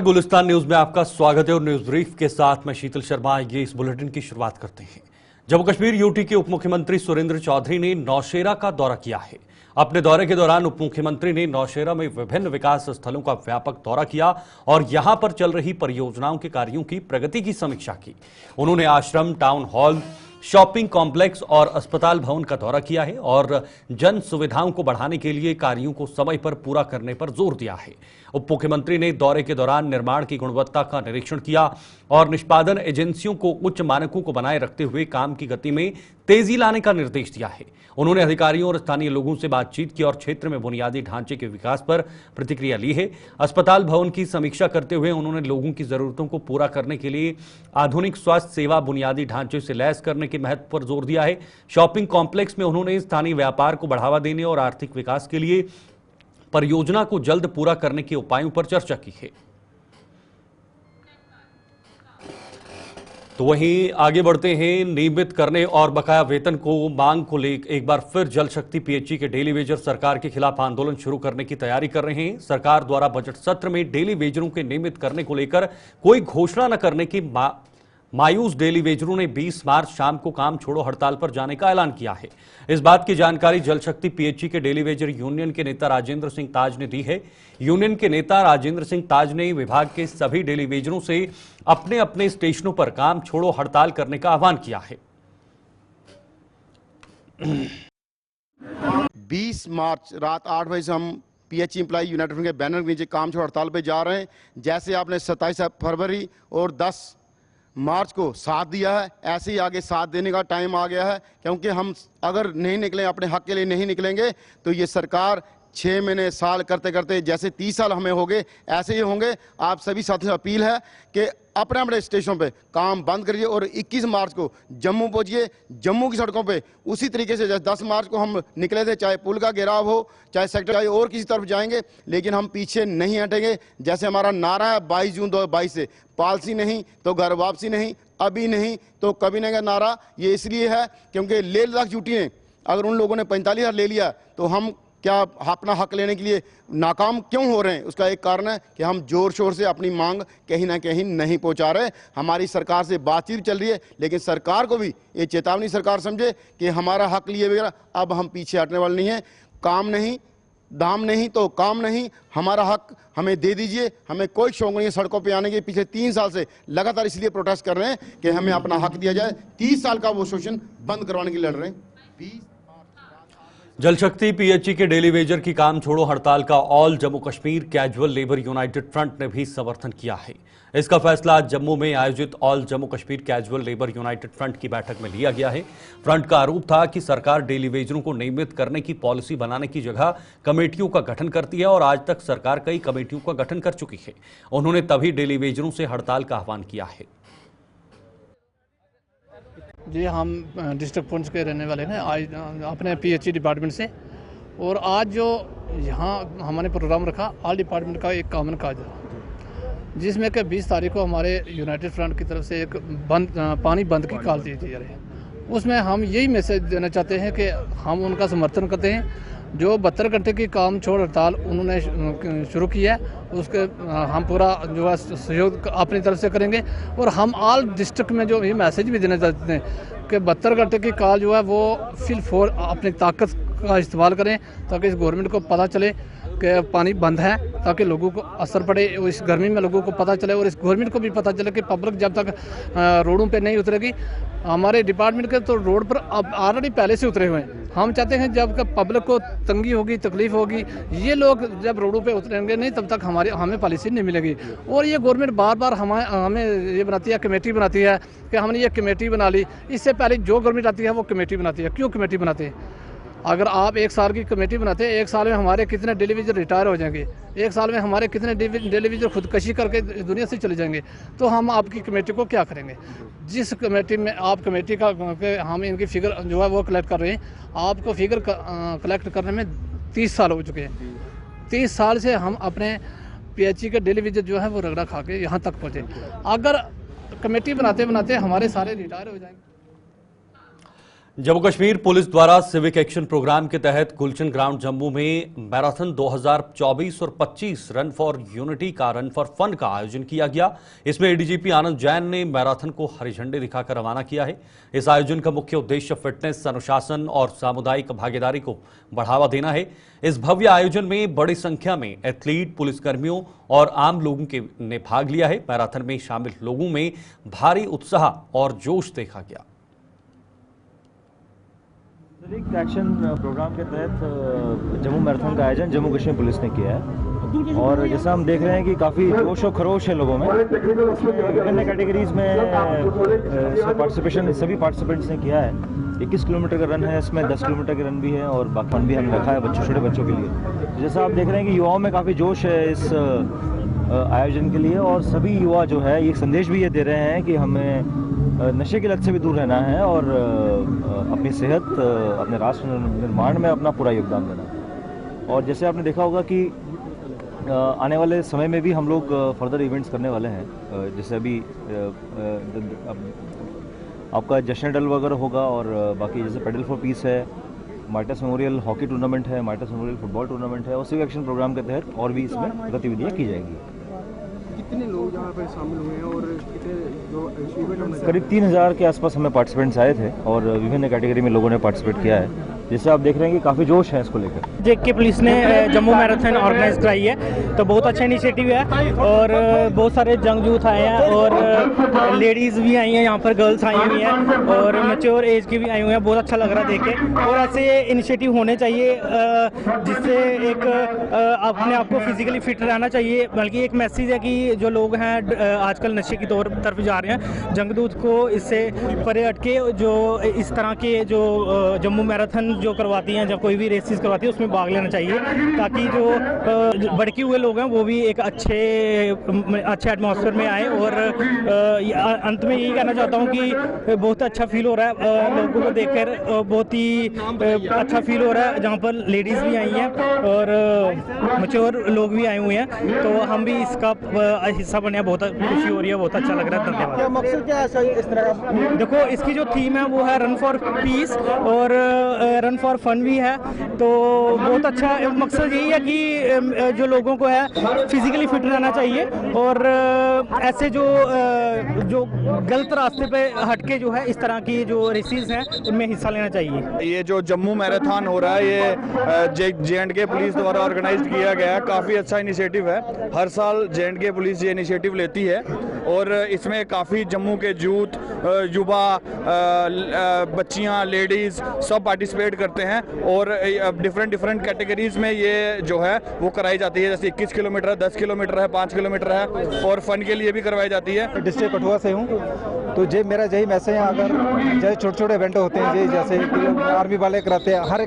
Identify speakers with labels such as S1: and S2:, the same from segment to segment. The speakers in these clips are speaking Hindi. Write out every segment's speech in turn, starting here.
S1: गुलिस्तान न्यूज में आपका स्वागत है और न्यूज ब्रीफ के साथ मैं शीतल शर्मा। ये इस बुलेटिन की शुरुआत करते हैं। जम्मू कश्मीर यूटी के उप मुख्यमंत्री सुरेंद्र चौधरी ने नौशेरा का दौरा किया है। अपने दौरे के दौरान उप मुख्यमंत्री ने नौशेरा में विभिन्न विकास स्थलों का व्यापक दौरा किया और यहां पर चल रही परियोजनाओं के कार्यों की प्रगति की समीक्षा की। उन्होंने आश्रम, टाउन हॉल, शॉपिंग कॉम्प्लेक्स और अस्पताल भवन का दौरा किया है और जन सुविधाओं को बढ़ाने के लिए कार्यों को समय पर पूरा करने पर जोर दिया है। उप मुख्यमंत्री ने दौरे के दौरान निर्माण की गुणवत्ता का निरीक्षण किया और निष्पादन एजेंसियों को उच्च मानकों को बनाए रखते हुए काम की गति में तेजी लाने का निर्देश दिया है। उन्होंने अधिकारियों और स्थानीय लोगों से बातचीत की और क्षेत्र में बुनियादी ढांचे के विकास पर प्रतिक्रिया ली है। अस्पताल भवन की समीक्षा करते हुए उन्होंने लोगों की जरूरतों को पूरा करने के लिए आधुनिक स्वास्थ्य सेवा बुनियादी ढांचे से लैस करने के महत्व पर जोर दिया है। शॉपिंग कॉम्प्लेक्स में उन्होंने स्थानीय व्यापार को बढ़ावा देने और आर्थिक विकास के लिए परियोजना को जल्द पूरा करने के उपायों पर चर्चा की है। तो वहीं आगे बढ़ते हैं। नियमित करने और बकाया वेतन को मांग को लेकर एक बार फिर जल शक्ति पीएचई के डेली वेजर सरकार के खिलाफ आंदोलन शुरू करने की तैयारी कर रहे हैं। सरकार द्वारा बजट सत्र में डेली वेजरों के नियमित करने को लेकर कोई घोषणा न करने की मायूस डेली वेजरों ने 20 मार्च शाम को काम छोड़ो हड़ताल पर जाने का ऐलान किया है। इस बात की जानकारी जल शक्ति पीएचई के डेली वेजर यूनियन के नेता राजेंद्र सिंह ताज ने दी है। यूनियन के नेता राजेंद्र सिंह ताज ने विभाग के सभी डेली वेजरों से अपने अपने स्टेशनों पर काम छोड़ो हड़ताल करने का आह्वान किया है।
S2: 20 मार्च रात 8 बजे से हम पीएचई एम्प्लॉय यूनाइटेड के बैनर के नीचे काम छोड़ो हड़ताल पे जा रहे हैं। जैसे आपने 27 फरवरी और 10 मार्च को साथ दिया है, ऐसे ही आगे साथ देने का टाइम आ गया है। क्योंकि हम अगर नहीं निकले, अपने हक के लिए नहीं निकलेंगे, तो ये सरकार 6 महीने साल करते करते जैसे 30 साल हमें हो गए ऐसे ही होंगे। आप सभी साथियों से अपील है कि अपने अपने स्टेशनों पे काम बंद करिए और 21 मार्च को जम्मू पहुंचिए। जम्मू की सड़कों पे उसी तरीके से जैसे 10 मार्च को हम निकले थे, चाहे पुल का घेराव हो, चाहे सेक्टर, चाहे और किसी तरफ जाएंगे, लेकिन हम पीछे नहीं हटेंगे। जैसे हमारा नारा है 22 जून 2022 से, पॉलिसी नहीं तो घर वापसी नहीं, अभी नहीं तो कभी नहीं का नारा ये इसलिए है क्योंकि लेह लद्दाख यूटी ने अगर उन लोगों ने 45,000 ले लिया तो हम क्या अपना हक लेने के लिए नाकाम क्यों हो रहे हैं? उसका एक कारण है कि हम जोर शोर से अपनी मांग कहीं ना कहीं नहीं पहुंचा रहे। हमारी सरकार से बातचीत चल रही है, लेकिन सरकार को भी ये चेतावनी सरकार समझे कि हमारा हक लिए बगैर अब हम पीछे हटने वाले नहीं हैं। काम नहीं, दाम नहीं तो काम नहीं, हमारा हक हमें दे दीजिए। हमें कोई शौक नहीं है सड़कों पे आने के। पिछले 3 साल से लगातार इसलिए प्रोटेस्ट कर रहे हैं कि हमें अपना हक दिया जाए। 30 साल का वो शोषण बंद करवाने के लिए लड़ रहे हैं।
S1: जल शक्ति पीएचई के डेली वेजर की काम छोड़ो हड़ताल का all Jammu Kashmir casual labour United front ने भी समर्थन किया है। इसका फैसला आज जम्मू में आयोजित all Jammu Kashmir casual labour United front की बैठक में लिया गया है। फ्रंट का आरोप था कि सरकार डेली वेजरों को नियमित करने की पॉलिसी बनाने की जगह कमेटियों का गठन करती है और आज तक सरकार कई कमेटियों का गठन कर चुकी है। उन्होंने तभी डेली वेजरों से हड़ताल का आह्वान किया है।
S3: जी, हम डिस्ट्रिक्ट पुंछ के रहने वाले हैं, आज अपने पीएचई डिपार्टमेंट से। और आज जो यहाँ हमने प्रोग्राम रखा ऑल डिपार्टमेंट का एक कॉमन काज, जिसमें कि 20 तारीख को हमारे यूनाइटेड फ्रंट की तरफ से एक पानी बंद की कॉल दी जा रही है। उसमें हम यही मैसेज देना चाहते हैं कि हम उनका समर्थन करते हैं। जो 72 घंटे की काम छोड़ हड़ताल उन्होंने शुरू किया है, उसके हम पूरा जो है सहयोग अपनी तरफ से करेंगे। और हम ऑल डिस्ट्रिक्ट में जो ये मैसेज भी देना चाहते हैं कि 72 घंटे की कॉल जो है वो फिल फोर अपनी ताकत का इस्तेमाल करें, ताकि इस गवर्नमेंट को पता चले कि पानी बंद है, ताकि लोगों को असर पड़े, इस गर्मी में लोगों को पता चले और इस गवर्नमेंट को भी पता चले कि पब्लिक जब तक रोडों पे नहीं उतरेगी। हमारे डिपार्टमेंट के तो रोड पर अब ऑलरेडी पहले से उतरे हुए हैं। हम चाहते हैं जब पब्लिक को तंगी होगी, तकलीफ होगी, ये लोग जब रोडों पे उतरेंगे नहीं तब तक हमें पॉलिसी नहीं मिलेगी। और ये गवर्नमेंट बार बार हमें ये बनाती है, कमेटी बनाती है कि हमने ये कमेटी बना ली। इससे पहले जो गवर्नमेंट आती है वो कमेटी बनाती है। क्यों कमेटी बनाते हैं? अगर आप 1 साल की कमेटी बनाते हैं, 1 साल में हमारे कितने डेली वेजर रिटायर हो जाएंगे, 1 साल में हमारे कितने डेली वेजर खुदकशी करके दुनिया से चले जाएंगे, तो हम आपकी कमेटी को क्या करेंगे? जिस कमेटी में आप कमेटी का हम इनकी फिगर जो है वो कलेक्ट कर रहे हैं, आपको फिगर कलेक्ट करने में 30 साल हो चुके हैं। 30 साल से हम अपने पीएचई के डेली वेजर जो है वो रगड़ा खा के यहाँ तक पहुँचे। अगर कमेटी बनाते बनाते हमारे सारे रिटायर हो जाएंगे।
S1: जम्मू कश्मीर पुलिस द्वारा सिविक एक्शन प्रोग्राम के तहत गुलशन ग्राउंड जम्मू में मैराथन 2024 और 25 रन फॉर यूनिटी का रन फॉर फन का आयोजन किया गया। इसमें एडीजीपी आनंद जैन ने मैराथन को हरी झंडी दिखाकर रवाना किया है। इस आयोजन का मुख्य उद्देश्य फिटनेस, अनुशासन और सामुदायिक भागीदारी को बढ़ावा देना है। इस भव्य आयोजन में बड़ी संख्या में एथलीट, पुलिसकर्मियों और आम लोगों ने भाग लिया है। मैराथन में शामिल लोगों में भारी उत्साह और जोश देखा गया।
S4: सिविक एक्शन प्रोग्राम के तहत जम्मू मैराथन का आयोजन जम्मू कश्मीर पुलिस ने किया है और जैसा हम देख रहे हैं कि काफ़ी जोश और खरोश है लोगों में। विभिन्न कैटेगरीज में सभी पार्टिसिपेंट्स ने किया है। 21 किलोमीटर का रन है, इसमें 10 किलोमीटर का रन भी है और बाकी फन भी हमने रखा है छोटे बच्चों के लिए। जैसा आप देख रहे हैं कि युवाओं में काफ़ी जोश है इस आयोजन के लिए और सभी युवा जो है ये संदेश भी ये दे रहे हैं कि हमें नशे की लत से भी दूर रहना है और अपनी सेहत, अपने राष्ट्र निर्माण में अपना पूरा योगदान देना। और जैसे आपने देखा होगा कि आने वाले समय में भी हम लोग फर्दर इवेंट्स करने वाले हैं। जैसे अभी आपका जश्न डल वगैरह होगा और बाकी जैसे पेडल फॉर पीस है, मार्टस मेमोरियल हॉकी टूर्नामेंट है, मार्टस मेमोरियल फुटबॉल टूर्नामेंट है और सिविक एक्शन प्रोग्राम के तहत और भी इसमें गतिविधियाँ की जाएंगी।
S5: कितने लोग यहाँ पर शामिल हुए हैं और कितने जो इवेंट
S4: करीब 3000 के आसपास हमें पार्टिसिपेंट्स आए थे और विभिन्न कैटेगरी में लोगों ने पार्टिसिपेट किया है। जैसे आप देख रहे हैं कि काफ़ी जोश है इसको लेकर।
S6: जेके पुलिस ने जम्मू मैराथन ऑर्गेनाइज कराई है तो बहुत अच्छा इनिशिएटिव है और बहुत सारे जंग यूथ आए हैं और लेडीज़ भी आई हैं, यहाँ पर गर्ल्स आई हुई हैं और मैच्योर एज के भी आए हुए हैं। बहुत अच्छा लग रहा है देख के और ऐसे इनिशिएटिव होने चाहिए जिससे एक अपने आप को फिजिकली फिट रहना चाहिए। बल्कि एक मैसेज है कि जो लोग हैं आजकल नशे की तरफ जा रहे हैं, जंगदूत को इससे परे हटके जो इस तरह के जो जम्मू मैराथन जो करवाती हैं, जब कोई भी रेसेस करवाती है उसमें भाग लेना चाहिए ताकि जो भड़के हुए लोग हैं वो भी एक अच्छे एटमॉस्फेयर में आए। और अंत में यही कहना चाहता हूँ कि बहुत अच्छा फील हो रहा है लोगों को देखकर, बहुत ही अच्छा फील हो रहा है जहाँ पर लेडीज़ भी आई हैं और मैच्योर लोग भी आए हुए हैं तो हम भी इसका हिस्सा बने। बहुत खुशी हो रही है, बहुत अच्छा लग रहा है। धन्यवाद।
S5: मकसद क्या है इस तरह का?
S6: देखो इसकी जो थीम है वो है रन फॉर पीस और रन फॉर फन भी है तो बहुत अच्छा मकसद यही है कि जो लोगों को है फिजिकली फिट रहना चाहिए और ऐसे जो गलत रास्ते पे हटके जो है इस तरह की जो रेसेस हैं उनमें हिस्सा लेना चाहिए।
S5: ये जो जम्मू मैराथन हो रहा है ये जे.एंड.के पुलिस द्वारा ऑर्गेनाइज किया गया है। काफ़ी अच्छा इनिशिएटिव है। हर साल जे.एंड.के पुलिस ये इनिशिएटिव लेती है और इसमें काफ़ी जम्मू के यूथ, युवा, बच्चियां, लेडीज़ सब पार्टिसिपेट करते हैं और डिफरेंट कैटेगरीज में ये जो है वो कराई जाती है। जैसे 21 किलोमीटर है, 10 किलोमीटर है, 5 किलोमीटर है और फन के लिए भी करवाई जाती है।
S7: डिस्ट्रिक्ट कठुआ से हूँ तो जे मेरा यही मैसेज है, अगर जैसे छोटे छोटे इवेंट होते हैं जी, जैसे आर्मी वाले कराते हैं, हर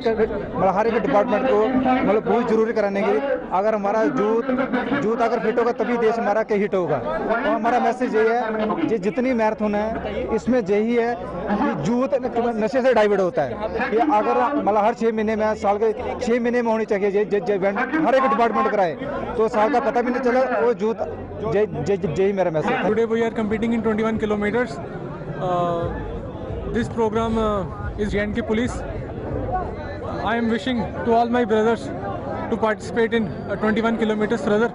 S7: एक डिपार्टमेंट को मतलब बहुत जरूरी कराने की। अगर हमारा यूथ अगर फिट होगा तभी देश हमारा के हिट होगा। तो हमारा मैसेज यही है कि जितनी मैराथन है इसमें यही है कि यूथ नशे से डाइवर्ट होता है। ये अगर मतलब हर 6 महीने में, साल के 6 महीने में होनी चाहिए जो इवेंट हर एक डिपार्टमेंट कराए तो साल का पता भी नहीं चला। वो यूथ यही मेरा मैसेज है।
S8: Today we are competing in 21 kilometers. This program is J&K Police. I am wishing to all my brothers to participate in 21 kilometers further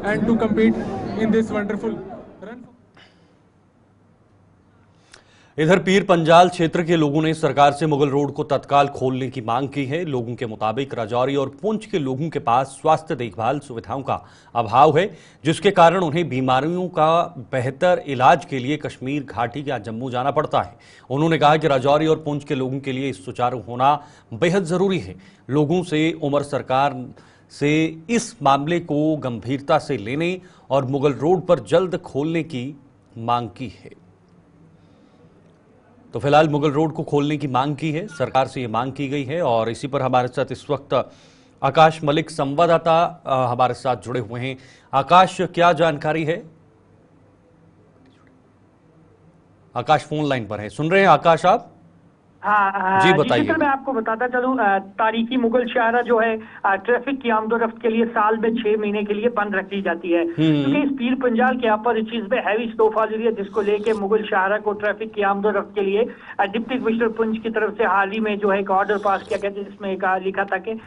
S8: and to compete in this wonderful run.
S1: इधर पीर पंजाल क्षेत्र के लोगों ने सरकार से मुगल रोड को तत्काल खोलने की मांग की है। लोगों के मुताबिक राजौरी और पुंछ के लोगों के पास स्वास्थ्य देखभाल सुविधाओं का अभाव है, जिसके कारण उन्हें बीमारियों का बेहतर इलाज के लिए कश्मीर घाटी या जम्मू जाना पड़ता है। उन्होंने कहा कि राजौरी और पुंछ के लोगों के लिए सुचारू होना बेहद जरूरी है। लोगों से उमर सरकार से इस मामले को गंभीरता से लेने और मुगल रोड पर जल्द खोलने की मांग की है। तो फिलहाल मुगल रोड को खोलने की मांग की है, सरकार से ये मांग की गई है। और इसी पर हमारे साथ इस वक्त आकाश मलिक संवाददाता हमारे साथ जुड़े हुए हैं। आकाश, क्या जानकारी है? आकाश फोन लाइन पर है, सुन रहे हैं आकाश आप?
S9: हाँ
S1: जी बताइए।
S9: मैं आपको बताता चलूं, तारीखी मुगल शाहरा जो है ट्रैफिक की आमदोरफ्त के लिए साल में 6 महीने के लिए बंद रखी जाती है, क्योंकि इस पीर पंजाल के अपर चीज में हैवी स्नोफॉल हो रही है, जिसको लेके मुगल शाहरा को ट्रैफिक की आमदोरफ्त के लिए डिप्टी कमिश्नर पुंछ की तरफ से हाल ही में जो है एक ऑर्डर पास किया गया, जिसमें लिखा था कि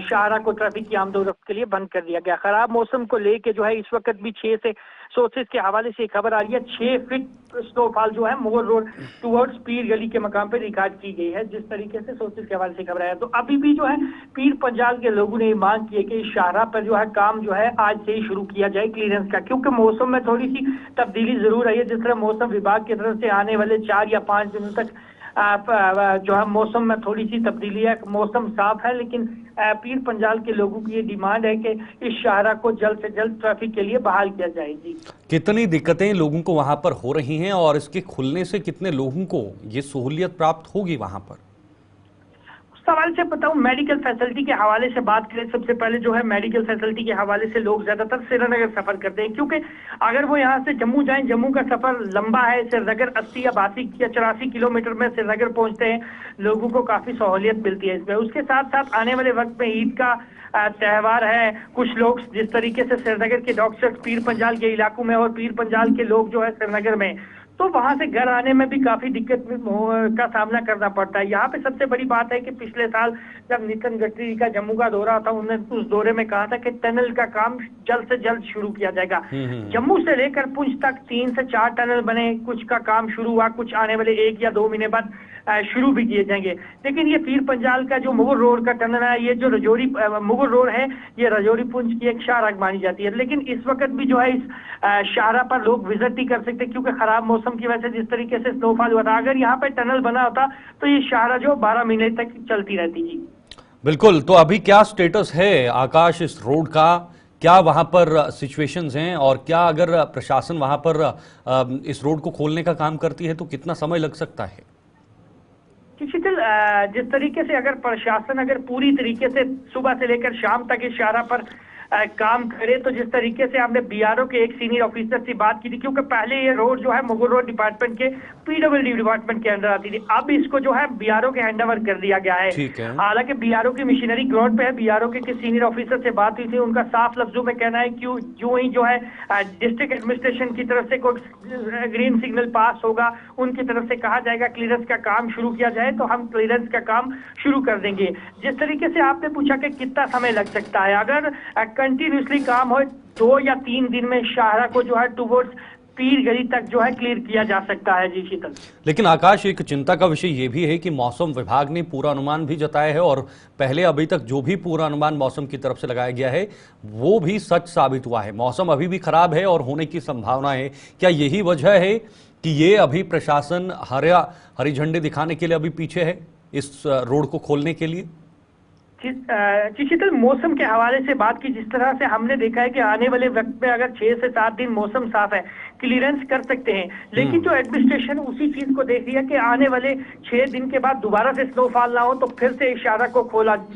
S9: शाहरा को ट्रैफिक की आमदोरफ्त के लिए बंद कर दिया गया। खराब मौसम को लेके जो है इस वक्त भी 6 से सोर्सेज के हवाले से खबर आ रही है 6 फीट स्नोफॉल जो है मुगल रोड टुवर्ड्स पीर गली के मकाम पे रिकॉर्ड की गई है, जिस तरीके से सोर्सेज के हवाले से खबर आया। तो अभी भी जो है पीर पंजाल के लोगों ने मांग की है कि शाहरा पर जो है काम जो है आज से ही शुरू किया जाए क्लियरेंस का, क्योंकि मौसम में थोड़ी सी तब्दीली जरूर आई है। जिस तरह मौसम विभाग की तरफ से आने वाले 4 या 5 दिनों तक जो है मौसम में थोड़ी सी तब्दीली है, मौसम साफ है, लेकिन पीर पंजाल के लोगों की ये डिमांड है कि इस शाहरा को जल्द से जल्द ट्रैफिक के लिए बहाल किया जाए। जी,
S1: कितनी दिक्कतें लोगों को वहां पर हो रही हैं और इसके खुलने से कितने लोगों को ये सहूलियत प्राप्त होगी वहां पर?
S9: सवाल से बताऊं, मेडिकल फैसिलिटी के हवाले से बात करें, सबसे पहले जो है मेडिकल फैसिलिटी के हवाले से लोग ज्यादातर श्रीनगर सफर करते हैं, क्योंकि अगर वो यहाँ से जम्मू जाएं, जम्मू का सफर लंबा है, श्रीनगर 80 या 82 या 84 किलोमीटर में श्रीनगर पहुंचते हैं, लोगों को काफी सहूलियत मिलती है इसमें। उसके साथ साथ आने वाले वक्त में ईद का त्यौहार है, कुछ लोग जिस तरीके से श्रीनगर के डॉक्टर्स पीर पंजाल के इलाकों में और पीर पंजाल के लोग जो है श्रीनगर में, तो वहां से घर आने में भी काफी दिक्कत का सामना करना पड़ता है। यहाँ पे सबसे बड़ी बात है कि पिछले साल जब नितिन गडकरी का जम्मू का दौरा था, उन्होंने उस दौरे में कहा था कि टनल का काम जल्द से जल्द शुरू किया जाएगा। जम्मू से लेकर पुंछ तक 3 से 4 टनल बने, कुछ का काम शुरू हुआ, कुछ आने वाले 1 या 2 महीने बाद शुरू भी किए जाएंगे। लेकिन ये पीर पंजाल का जो मुगल रोड का टनल है, ये जो रजौरी मुगल रोड है, ये रजौरी पुंछ की एक शाहराह मानी जाती है। लेकिन इस वक्त भी जो है इस शाहराह पर लोग विजिट नहीं कर सकते, क्योंकि खराब मौसम की वजह से जिस तरीके से स्नोफॉल हुआ था, अगर यहाँ पे टनल बना होता तो ये शाहराह जो 12 महीने तक चलती रहती। जी
S1: बिल्कुल। तो अभी क्या स्टेटस है आकाश इस रोड का, क्या वहां पर सिचुएशंस हैं और क्या अगर प्रशासन वहां पर इस रोड को खोलने का काम करती है तो कितना समय लग सकता है?
S9: शीतल, जिस तरीके से अगर प्रशासन अगर पूरी तरीके से सुबह से लेकर शाम तक इस शाहराह पर काम करे, तो जिस तरीके से हमने बीआरओ के एक सीनियर ऑफिसर से बात की थी, क्योंकि पहले ये रोड जो है मुगल रोड डिपार्टमेंट के पीडब्ल्यूडी डिपार्टमेंट के अंदर आती थी, अब इसको जो है बीआरओ के हैंडओवर कर दिया गया है। हालांकि बीआरओ की मशीनरी ग्राउंड पे है। बीआरओ के किस सीनियर ऑफिसर से बात हुई थी, उनका साफ लफ्जों में कहना है कि जो ही जो है डिस्ट्रिक्ट एडमिनिस्ट्रेशन की तरफ से कोई ग्रीन सिग्नल पास होगा, उनकी तरफ से कहा जाएगा क्लियरेंस का काम शुरू किया जाए, तो हम क्लियरेंस का काम शुरू कर देंगे। जिस तरीके से आपने पूछा कि कितना समय लग सकता है, अगर कंटिन्यूसली काम हो 2 या 3 दिन में शाहराह को जो है टुवर्ड्स पीर गली तक जो है क्लियर किया जा सकता है। जी शीतल,
S1: लेकिन आकाश एक चिंता का विषय यह भी है कि मौसम विभाग ने पूरा अनुमान भी जताया है और पहले अभी तक जो भी पूरा अनुमान मौसम की तरफ से लगाया गया है वो भी सच साबित हुआ है। मौसम अभी भी खराब है और होने की संभावना है। क्या यही वजह है कि ये अभी प्रशासन हरी झंडे दिखाने के लिए अभी पीछे है इस रोड को खोलने के लिए?
S9: शीतल, मौसम के हवाले से बात की, जिस तरह से हमने देखा है कि आने वाले वक्त में अगर 6 से 7 दिन मौसम साफ है, क्लियरेंस कर सकते हैं, लेकिन जो एडमिनिस्ट्रेशन उसी चीज को देख रही है कि आने वाले 6 दिन के बाद दोबारा से स्नोफॉल ना हो तो फिर से इस शाहराह को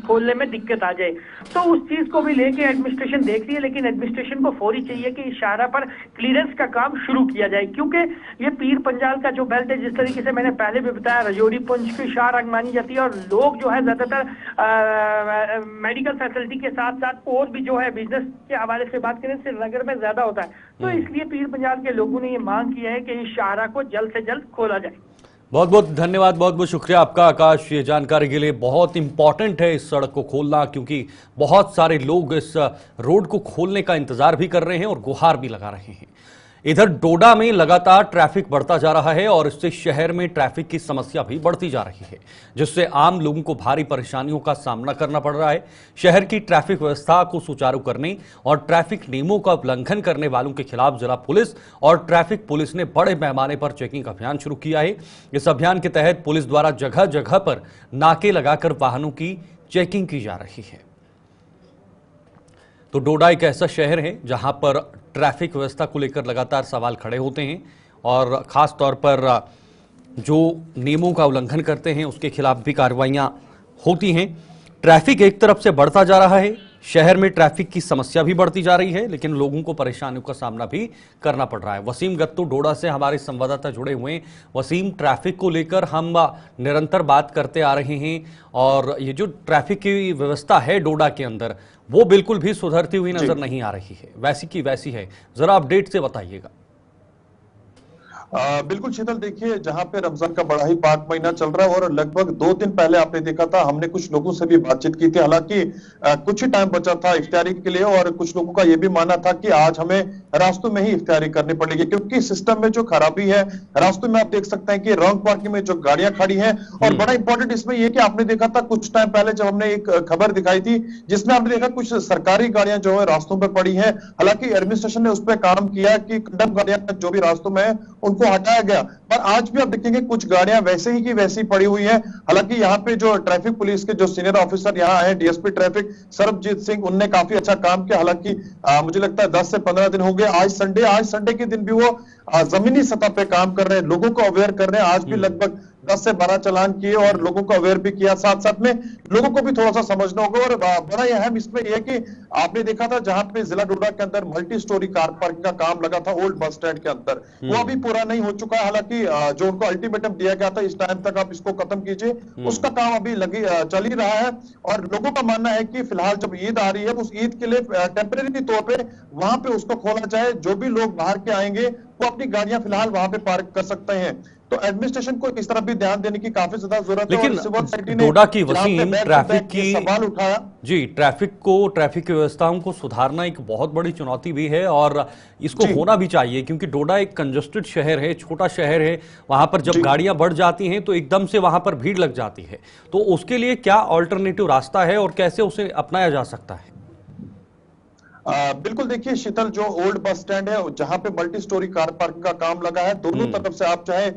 S9: खोलने में दिक्कत आ जाए। तो उस चीज को भी लेके एडमिनिस्ट्रेशन देख रही है, लेकिन एडमिनिस्ट्रेशन को फौरी चाहिए कि इस शाहराह पर क्लियरेंस का काम शुरू किया जाए, क्योंकि ये पीर पंजाल का जो बेल्ट है, जिस तरीके से मैंने पहले भी बताया, रजौरी पुंछ की शाहराह मानी जाती है और लोग जो है ज्यादातर मेडिकल फैसिलिटी के साथ साथ और भी जो है बिजनेस के हवाले से बात करें श्रीनगर में ज्यादा होता है। तो इसलिए पीर पंजाल के लोगों ने ये मांग की है कि इस शाहराह को जल्द से जल्द खोला जाए।
S1: बहुत बहुत धन्यवाद, बहुत बहुत शुक्रिया आपका आकाश, ये जानकारी के लिए। बहुत इंपॉर्टेंट है इस सड़क को खोलना, क्योंकि बहुत सारे लोग इस रोड को खोलने का इंतजार भी कर रहे हैं और गुहार भी लगा रहे हैं। इधर डोडा में लगातार ट्रैफिक बढ़ता जा रहा है और इससे शहर में ट्रैफिक की समस्या भी बढ़ती जा रही है, जिससे आम लोगों को भारी परेशानियों का सामना करना पड़ रहा है। शहर की ट्रैफिक व्यवस्था को सुचारू करने और ट्रैफिक नियमों का उल्लंघन करने वालों के खिलाफ जिला पुलिस और ट्रैफिक पुलिस ने बड़े पैमाने पर चेकिंग अभियान शुरू किया है। इस अभियान के तहत पुलिस द्वारा जगह जगह पर नाके लगाकर वाहनों की चेकिंग की जा रही है। तो डोडा एक ऐसा शहर है जहां पर ट्रैफिक व्यवस्था को लेकर लगातार सवाल खड़े होते हैं और खास तौर पर जो नियमों का उल्लंघन करते हैं उसके खिलाफ भी कार्रवाइयां होती हैं। ट्रैफिक एक तरफ से बढ़ता जा रहा है, शहर में ट्रैफिक की समस्या भी बढ़ती जा रही है, लेकिन लोगों को परेशानियों का सामना भी करना पड़ रहा है। वसीम गत्तू डोडा से हमारे संवाददाता जुड़े हुए हैं। वसीम, ट्रैफिक को लेकर हम निरंतर बात करते आ रहे हैं और ये जो ट्रैफिक की व्यवस्था है डोडा के अंदर, वो बिल्कुल भी सुधरती हुई नजर नहीं आ रही है, वैसी की वैसी है। जरा अपडेट से बताइएगा।
S10: बिल्कुल शीतल, देखिए जहां पे रमजान का बड़ा ही पाक महीना चल रहा है और लगभग 2 दिन पहले आपने देखा था, हमने कुछ लोगों से भी बातचीत की थी। हालांकि कुछ ही टाइम बचा था इफ्तारी के लिए और कुछ लोगों का यह भी मानना था कि आज हमें रास्तों में ही इफ्तारी करनी पड़ेगी, क्योंकि सिस्टम में जो खराबी है रास्तों में, आप देख सकते हैं कि रॉन्ग पार्किंग में जो गाड़ियां खड़ी हैं। और बड़ा इंपॉर्टेंट इसमें यह कि आपने देखा था कुछ टाइम पहले जब हमने एक खबर दिखाई थी जिसमें आपने देखा कुछ सरकारी गाड़ियां जो है रास्तों पर पड़ी है। हालांकि एडमिनिस्ट्रेशन ने उस पर काम किया कि कंडम गाड़ियां जो भी रास्तों में है उनको हटाया गया, पर आज भी आप देखेंगे कुछ गाड़ियां वैसे ही की वैसी पड़ी हुई हैं। हालांकि यहाँ पे जो ट्रैफिक पुलिस के जो सीनियर ऑफिसर यहाँ आए, डीएसपी ट्रैफिक सरबजीत सिंह, उनने काफी अच्छा काम किया। हालांकि मुझे लगता है 10 से 15 दिन हो गए। आज संडे के दिन भी वो जमीनी सतह पे काम कर रहे हैं, लोगों को अवेयर कर रहे हैं। आज भी लगभग 10 से 12 चालान किए और लोगों को अवेयर भी किया। साथ साथ में लोगों को भी थोड़ा सा समझना होगा। और बड़ा अहम इसमें यह है कि आपने देखा था जहां पे जिला डोडा के अंदर मल्टी स्टोरी कार पार्किंग का काम लगा था ओल्ड बस स्टैंड के अंदर, वो अभी पूरा नहीं हो चुका है। हालांकि जो उनको अल्टीमेटम दिया गया था इस टाइम तक आप इसको खत्म कीजिए, उसका काम अभी चल ही रहा है। और लोगों का मानना है कि फिलहाल जब ईद आ रही है, उस ईद के लिए टेम्परेरी तौर पर वहां पे उसको खोला जाए। जो भी लोग बाहर के आएंगे वो अपनी गाड़ियां फिलहाल वहां पे पार्क कर सकते हैं। तो एडमिनिस्ट्रेशन को इस तरफ भी ध्यान देने की काफी ज्यादा जरूरत है।
S1: लेकिन डोडा की वसीम ट्रैफिक की
S10: सवाल उठाया
S1: जी, ट्रैफिक की व्यवस्थाओं को सुधारना एक बहुत बड़ी चुनौती भी है और इसको होना भी चाहिए, क्योंकि डोडा एक कंजस्टेड शहर है, छोटा शहर है। वहां पर जब गाड़ियां बढ़ जाती हैं तो एकदम से वहां पर भीड़ लग जाती है। तो उसके लिए क्या ऑल्टरनेटिव रास्ता है और कैसे उसे अपनाया जा सकता है?
S10: बिल्कुल, देखिए शीतल, जो ओल्ड बस स्टैंड है जहां पे मल्टी स्टोरी कार पार्किंग का काम लगा है, दोनों तरफ से आप चाहे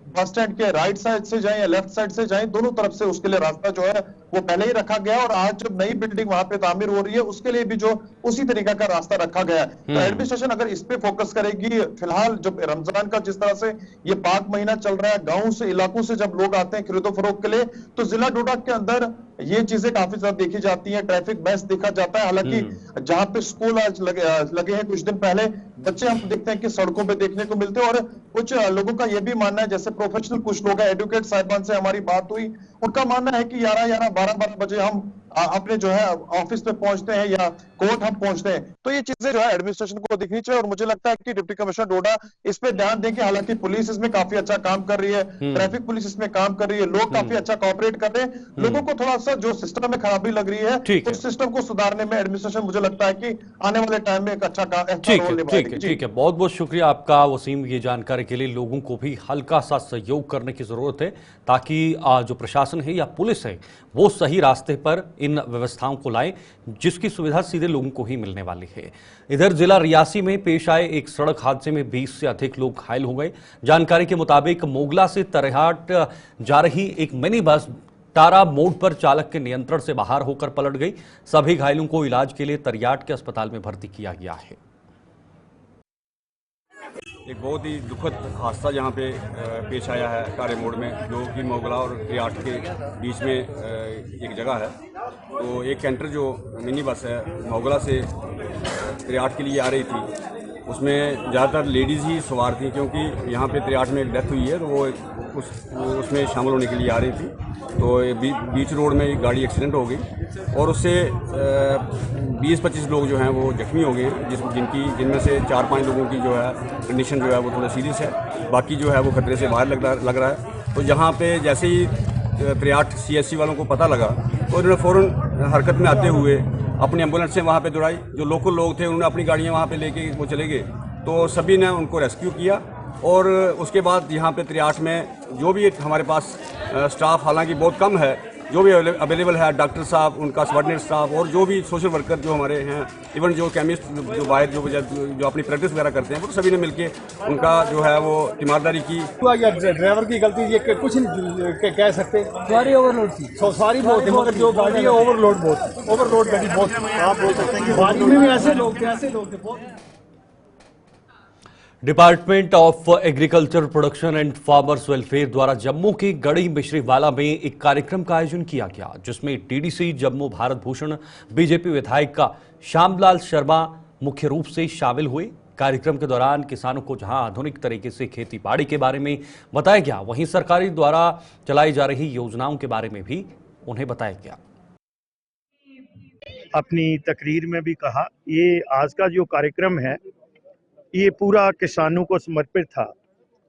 S10: बस स्टैंड के राइट साइड से जाएं या लेफ्ट साइड से जाएं, दोनों तरफ से उसके लिए रास्ता जो है वो पहले ही रखा गया। और आज जब नई बिल्डिंग वहां पे तामीर हो रही है उसके लिए भी जो उसी तरीका का रास्ता रखा गया है। तो एडमिनिस्ट्रेशन अगर इस पे फोकस करेगी, फिलहाल जब रमजान का जिस तरह से ये पाक महीना चल रहा है, गाँव से इलाकों से जब लोग आते हैं खरीदो फरोख्त के लिए, तो जिला डोडा के अंदर ये चीजें काफी ज्यादा देखी जाती हैं। ट्रैफिक मैस देखा जाता है। हालांकि जहां पे स्कूल आज लगे हैं कुछ दिन पहले, बच्चे हम देखते हैं कि सड़कों पे देखने को मिलते हैं। और कुछ लोगों का यह भी मानना है, जैसे प्रोफेशनल कुछ लोग हैं, एडवोकेट साहिबान से हमारी बात हुई, उनका मानना है कि 11 12 बजे हम अपने जो है ऑफिस में पहुंचते हैं या कोर्ट हम पहुंचते हैं। तो ये चीजें जो है एडमिनिस्ट्रेशन को दिखनी चाहिए और मुझे लगता है कि डिप्टी कमिश्नर डोडा इस पे ध्यान देंगे। हालांकि पुलिस इसमें काफी अच्छा काम कर रही है, ट्रैफिक पुलिस इसमें काम कर रही है, लोग काफी अच्छा कॉपरेट कर रहे हैं। लोगों को थोड़ा सा जो सिस्टम में खराबी लग रही है, उस सिस्टम को सुधारने में एडमिनिस्ट्रेशन मुझे लगता है कि आने वाले टाइम में एक अच्छा
S1: ठीक है। बहुत बहुत शुक्रिया आपका वसीम, ये जानकारी के लिए। लोगों को भी हल्का सा सहयोग करने की जरूरत है ताकि जो प्रशासन है या पुलिस है वो सही रास्ते पर इन व्यवस्थाओं को लाए, जिसकी सुविधा सीधे लोगों को ही मिलने वाली है। इधर जिला रियासी में पेश आए एक सड़क हादसे में 20 से अधिक लोग घायल हो गए। जानकारी के मुताबिक मोगला से तरेहाट जा रही एक मिनी बस तारा मोड़ पर चालक के नियंत्रण से बाहर होकर पलट गई। सभी घायलों को इलाज के लिए तरियाट के अस्पताल में भर्ती किया गया है।
S11: एक बहुत ही दुखद हादसा यहाँ पे पेश आया है तारे मोड़ में, जो कि मोगला और तरियाट के बीच में एक जगह है। तो एक कैंटर जो मिनी बस है मोगला से तरियाट के लिए आ रही थी, उसमें ज़्यादातर लेडीज़ ही सवार थी, क्योंकि यहाँ पे तरियाट में एक डेथ हुई है तो वो उसमें शामिल होने के लिए आ रही थी। तो बीच रोड में एक गाड़ी एक्सीडेंट हो गई और उससे 20-25 लोग जो हैं वो जख्मी हो गए हैं, जिनमें से 4-5 लोगों की जो है कंडीशन जो है वो थोड़ा सीरियस है, बाकी जो है वो खतरे से बाहर लग रहा है। तो यहाँ पे जैसे ही तरियाट CSC वालों को पता लगा तो उन्होंने फ़ौरन हरकत में आते हुए अपनी एम्बुलेंस से वहाँ पे दौड़ाई। जो लोकल लोग थे उन्होंने अपनी गाड़ियाँ वहाँ पे लेके वो चले गए, तो सभी ने उनको रेस्क्यू किया। और उसके बाद यहाँ पे तरियाट में जो भी हमारे पास स्टाफ हालांकि बहुत कम है, जो भी अवेलेबल है, डॉक्टर साहब, उनका सबॉर्डिनेट स्टाफ और जो भी सोशल वर्कर जो हमारे हैं, इवन जो केमिस्ट जो बाहर जो अपनी प्रैक्टिस वगैरह करते हैं, वो सभी ने मिलके उनका जो है वो ईमानदारी की।
S12: ड्राइवर की गलती ये कुछ नहीं कह सकते, सवारी ओवरलोड थी, सवारी बहुत है, मगर जो गाड़ी है ओवरलोड बहुत, ओवरलोड गाड़ी बहुत। आप बोल सकते हैं कि गाड़ी में भी ऐसे लोग थे बहुत।
S1: Department of agriculture production and farmers welfare द्वारा जम्मू के गढ़ी मिश्रीवाला में एक कार्यक्रम का आयोजन किया गया, जिसमें डीडीसी जम्मू भारत भूषण बीजेपी विधायक का श्यामलाल शर्मा मुख्य रूप से शामिल हुए। कार्यक्रम के दौरान किसानों को जहां आधुनिक तरीके से खेती बाड़ी के बारे में बताया गया, वहीं सरकारी द्वारा चलाई जा रही योजनाओं के बारे में भी उन्हें बताया गया।
S13: अपनी तकरीर में भी कहा, ये आज का जो कार्यक्रम है ये पूरा किसानों को समर्पित था।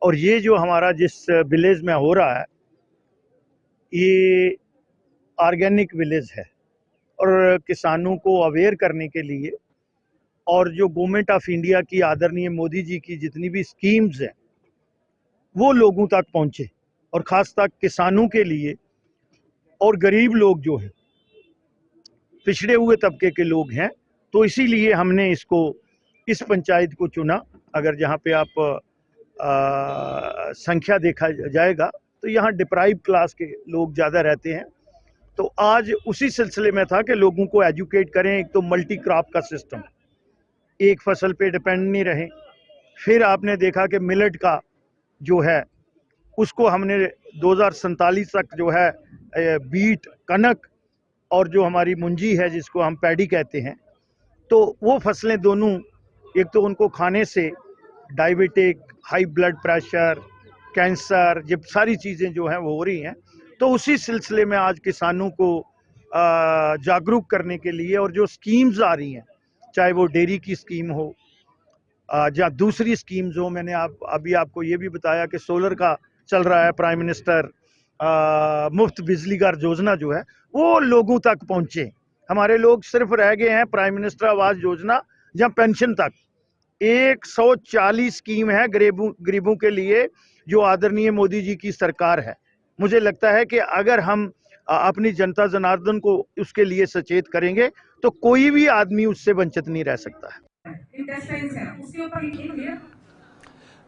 S13: और ये जो हमारा जिस विलेज में हो रहा है ये ऑर्गेनिक विलेज है, और किसानों को अवेयर करने के लिए और जो गवर्नमेंट ऑफ इंडिया की आदरणीय मोदी जी की जितनी भी स्कीम्स हैं वो लोगों तक पहुंचे, और ख़ास तक किसानों के लिए और गरीब लोग जो हैं, पिछड़े हुए तबके के लोग हैं। तो इसीलिए हमने इसको इस पंचायत को चुना। अगर जहाँ पे आप संख्या देखा जाएगा तो यहाँ डिप्राइव क्लास के लोग ज़्यादा रहते हैं। तो आज उसी सिलसिले में था कि लोगों को एजुकेट करें। एक तो मल्टी क्रॉप का सिस्टम, एक फसल पे डिपेंड नहीं रहे। फिर आपने देखा कि मिलेट का जो है उसको हमने 2047 तक जो है बीट, कनक और जो हमारी मुंजी है जिसको हम पैडी कहते हैं, तो वो फसलें दोनों, एक तो उनको खाने से diabetic, high blood pressure, cancer, जब सारी चीज़ें जो हैं वो हो रही हैं। तो उसी सिलसिले में आज किसानों को जागरूक करने के लिए और जो स्कीम्स आ रही हैं, चाहे वो डेयरी की स्कीम हो या दूसरी स्कीम्स हो, मैंने अभी आपको ये भी बताया कि सोलर का चल रहा है, प्राइम मिनिस्टर मुफ्त बिजली घर योजना जो है वो लोगों तक पहुँचे। हमारे लोग सिर्फ रह गए हैं प्राइम मिनिस्टर आवास योजना या पेंशन तक। 140 स्कीम है गरीबों के लिए जो आदरणीय मोदी जी की सरकार है। मुझे लगता है कि अगर हम अपनी जनता जनार्दन को उसके लिए सचेत करेंगे तो कोई भी आदमी उससे वंचित नहीं रह सकता है।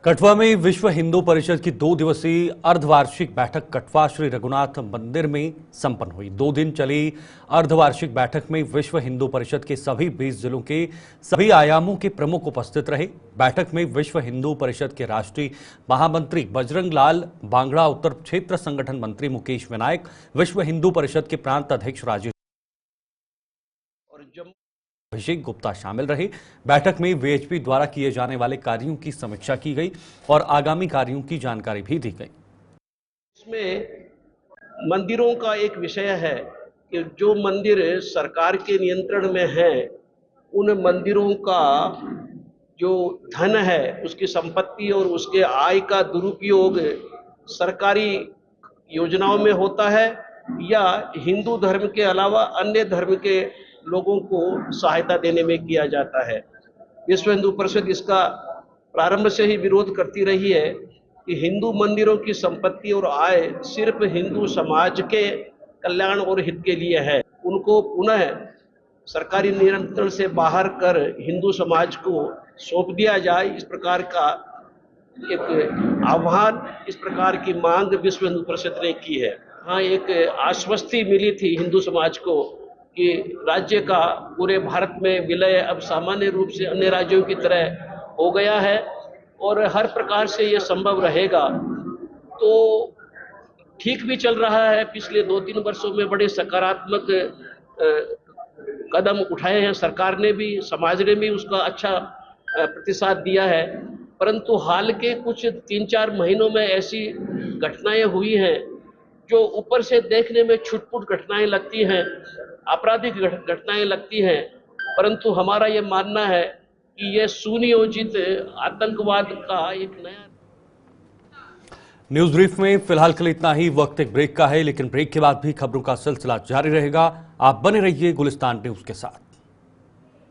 S1: कठवा में विश्व हिंदू परिषद की 2 दिवसीय अर्धवार्षिक बैठक कठवा श्री रघुनाथ मंदिर में संपन्न हुई। 2 दिन चली अर्धवार्षिक बैठक में विश्व हिंदू परिषद के सभी 20 जिलों के सभी आयामों के प्रमुख उपस्थित रहे। बैठक में विश्व हिंदू परिषद के राष्ट्रीय महामंत्री बजरंग लाल बांगड़ा, उत्तर क्षेत्र संगठन मंत्री मुकेश विनायक, विश्व हिंदू परिषद के प्रांत अध्यक्ष राजेश और अभिषेक गुप्ता शामिल रहे। बैठक में वीएचपी द्वारा किए जाने वाले कार्यों की समीक्षा की गई और आगामी कार्यों की जानकारी भी दी गई।
S14: इसमें मंदिरों का एक विषय है कि जो मंदिर सरकार के नियंत्रण में हैं, उन मंदिरों का जो धन है, उसकी संपत्ति और उसके आय का दुरुपयोग सरकारी योजनाओं में होता है या हिंदू धर्म के अलावा अन्य धर्म के लोगों को सहायता देने में किया जाता है। विश्व हिंदू परिषद इसका प्रारंभ से ही विरोध करती रही है कि हिंदू मंदिरों की संपत्ति और आय सिर्फ हिंदू समाज के कल्याण और हित के लिए है। उनको पुनः सरकारी नियंत्रण से बाहर कर हिंदू समाज को सौंप दिया जाए, इस प्रकार का एक आह्वान, इस प्रकार की मांग विश्व हिंदू परिषद ने की है। हाँ, एक आश्वस्ति मिली थी हिंदू समाज को कि राज्य का पूरे भारत में विलय अब सामान्य रूप से अन्य राज्यों की तरह हो गया है और हर प्रकार से ये संभव रहेगा। तो ठीक भी चल रहा है। पिछले 2-3 वर्षों में बड़े सकारात्मक कदम उठाए हैं सरकार ने भी, समाज ने भी उसका अच्छा प्रतिसाद दिया है। परंतु हाल के कुछ 3-4 महीनों में ऐसी घटनाएं हुई हैं जो ऊपर से देखने में छुटपुट घटनाएं लगती हैं, आपराधिक घटनाएं लगती हैं, परंतु हमारा ये मानना है कि ये सुनियोजित आतंकवाद का एक नया।
S1: न्यूज ब्रीफ में फिलहाल के लिए इतना ही। वक्त एक ब्रेक का है, लेकिन ब्रेक के बाद भी खबरों का सिलसिला जारी रहेगा। आप बने रहिए गुलिस्तान न्यूज के साथ।